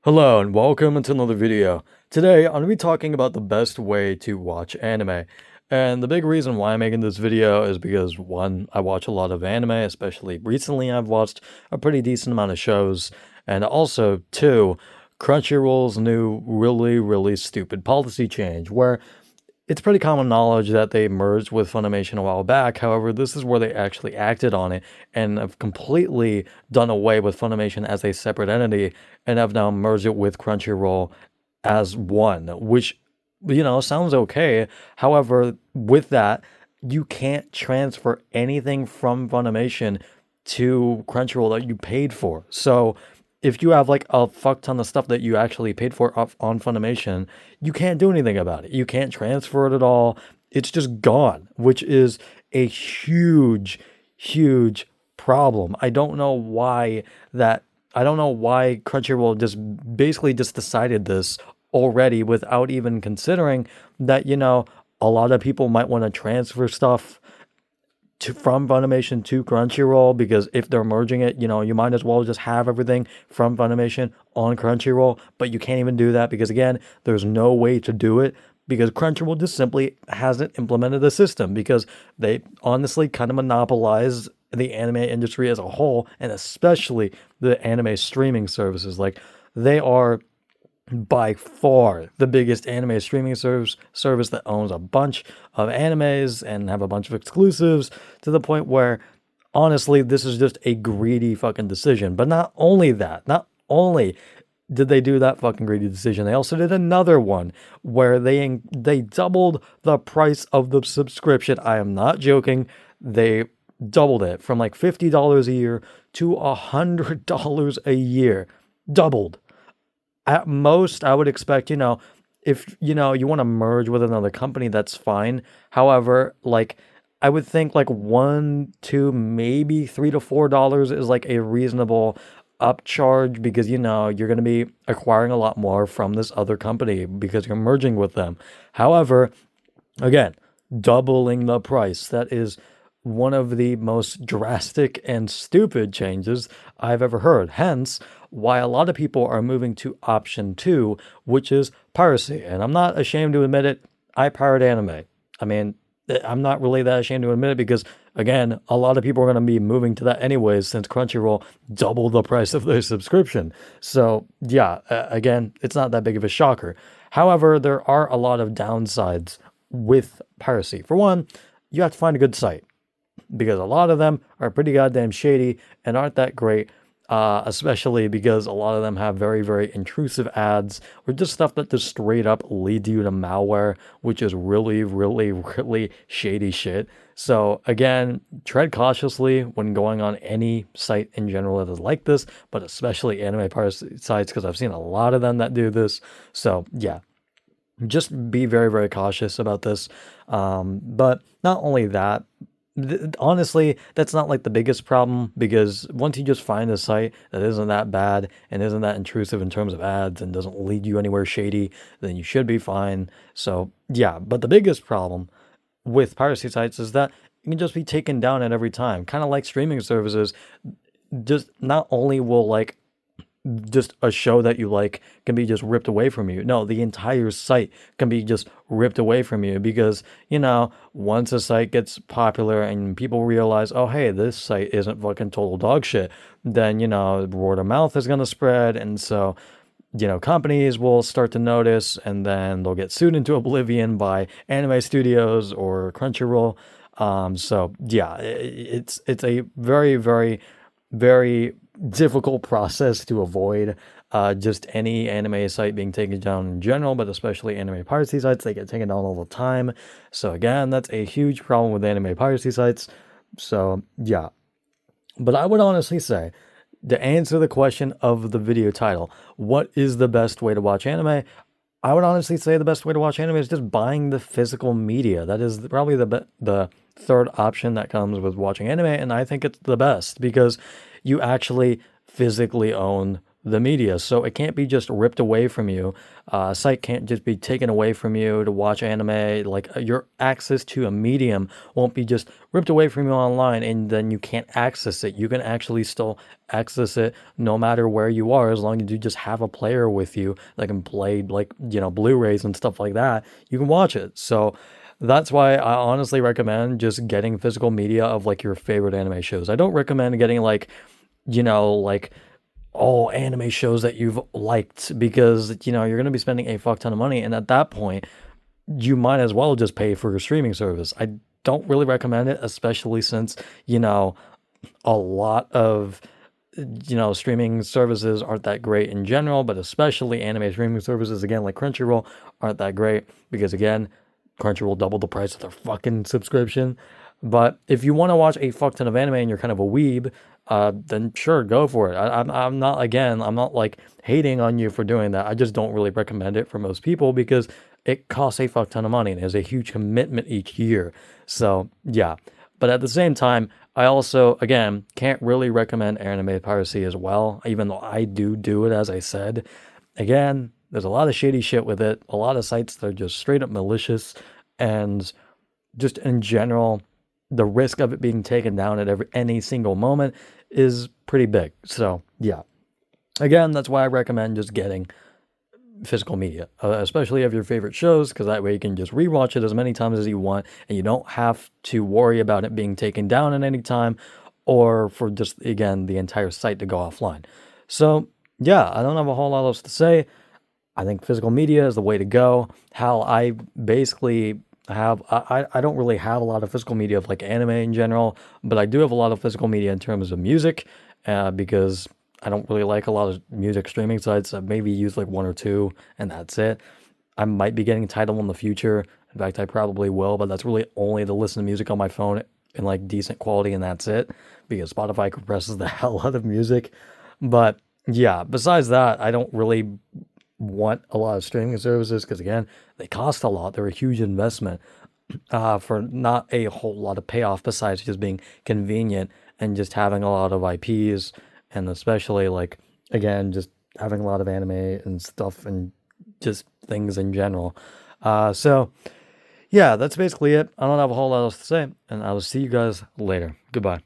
Hello and welcome to another video. Today I'm going to be talking about the best way to watch anime. And the big reason why I'm making this video is because one, I watch a lot of anime, especially recently I've watched a pretty decent amount of shows. And also two, Crunchyroll's new really stupid policy change where it's pretty common knowledge that they merged with Funimation a while back. However, this is where they actually acted on it and have completely done away with Funimation as a separate entity and have now merged it with Crunchyroll as one, which, sounds okay. However, with that, you can't transfer anything from Funimation to Crunchyroll that you paid for. So if you have like a fuck ton of stuff that you actually paid for up on Funimation, you can't do anything about it. You can't transfer it at all. It's just gone, which is a huge problem. I don't know why Crunchyroll just basically just decided this already without even considering that, a lot of people might want to transfer stuff from Funimation to Crunchyroll, because if they're merging it, you might as well just have everything from Funimation on Crunchyroll, but you can't even do that because again, there's no way to do it because Crunchyroll just simply hasn't implemented the system because they honestly kind of monopolize the anime industry as a whole and especially the anime streaming services. Like they are by far the biggest anime streaming service that owns a bunch of animes and have a bunch of exclusives, to the point where honestly this is just a greedy fucking decision. But not only that, not only did they do that fucking greedy decision, they also did another one where they doubled the price of the subscription. I am not joking. They doubled it from like $50 a year to $100 a year. Doubled. At most, I would expect, if, you want to merge with another company, that's fine. However, like, I would think like one, two, maybe $3 to $4 is like a reasonable upcharge because, you're going to be acquiring a lot more from this other company because you're merging with them. However, again, doubling the price, that is one of the most drastic and stupid changes I've ever heard. Hence, why a lot of people are moving to option two, which is piracy. And I'm not ashamed to admit it, I pirate anime. I mean, I'm not really that ashamed to admit it because, again, a lot of people are going to be moving to that anyways since Crunchyroll doubled the price of their subscription. So, yeah, again, it's not that big of a shocker. However, there are a lot of downsides with piracy. For one, you have to find a good site because a lot of them are pretty goddamn shady and aren't that great, especially because a lot of them have very intrusive ads or just stuff that just straight up leads you to malware, which is really shady shit. So again, tread cautiously when going on any site in general that is like this, but especially anime piracy sites because I've seen a lot of them that do this. So yeah, just be very cautious about this. But not only that, honestly, that's not like the biggest problem because once you just find a site that isn't that bad and isn't that intrusive in terms of ads and doesn't lead you anywhere shady, then you should be fine. So yeah, but the biggest problem with piracy sites is that you can just be taken down at every time, kind of like streaming services. Just not only will like just a show that you like can be just ripped away from you. No, the entire site can be just ripped away from you because, once a site gets popular and people realize, oh, hey, this site isn't fucking total dog shit, then, word of mouth is going to spread. And so, companies will start to notice and then they'll get sued into oblivion by anime studios or Crunchyroll. So yeah, it's a very difficult process to avoid. Just any anime site being taken down in general, but especially anime piracy sites, they get taken down all the time. So again, that's a huge problem with anime piracy sites. So yeah, but I would honestly say, to answer the question of the video title, what is the best way to watch anime? I would honestly say the best way to watch anime is just buying the physical media. That is probably the third option that comes with watching anime, and I think it's the best because you actually physically own the media. So it can't be just ripped away from you. A site can't just be taken away from you to watch anime. Like your access to a medium won't be just ripped away from you online and then you can't access it. You can actually still access it no matter where you are, as long as you just have a player with you that can play like, Blu-rays and stuff like that. You can watch it. So that's why I honestly recommend just getting physical media of like your favorite anime shows. I don't recommend getting like, like all anime shows that you've liked, because you're going to be spending a fuck ton of money, and at that point you might as well just pay for your streaming service. I don't really recommend it, especially since a lot of streaming services aren't that great in general, but especially anime streaming services again like Crunchyroll aren't that great, because again, Crunchyroll doubled the price of their fucking subscription. But if you want to watch a fuck ton of anime and you're kind of a weeb, then sure, go for it. I'm not, again, I'm not like hating on you for doing that. I just don't really recommend it for most people because it costs a fuck ton of money and is a huge commitment each year. So yeah, but at the same time, I also, again, can't really recommend anime piracy as well, even though I do it, as I said. Again, there's a lot of shady shit with it, a lot of sites that are just straight up malicious, and just in general, the risk of it being taken down at any single moment is pretty big. So, yeah. Again, that's why I recommend just getting physical media, especially of your favorite shows, because that way you can just rewatch it as many times as you want, and you don't have to worry about it being taken down at any time, or for just, again, the entire site to go offline. So, yeah, I don't have a whole lot else to say. I think physical media is the way to go. How I basically I don't really have a lot of physical media of like anime in general, but I do have a lot of physical media in terms of music, because I don't really like a lot of music streaming sites. I maybe use like one or two, and that's it. I might be getting Tidal in the future. In fact, I probably will, but that's really only to listen to music on my phone in like decent quality, and that's it, because Spotify compresses the hell out of music. But yeah, besides that, I don't really want a lot of streaming services because again, they cost a lot. They're a huge investment, for not a whole lot of payoff besides just being convenient and just having a lot of IPs, and especially like, again, just having a lot of anime and stuff and just things in general. So yeah, that's basically it. I don't have a whole lot else to say, and I will see you guys later. Goodbye.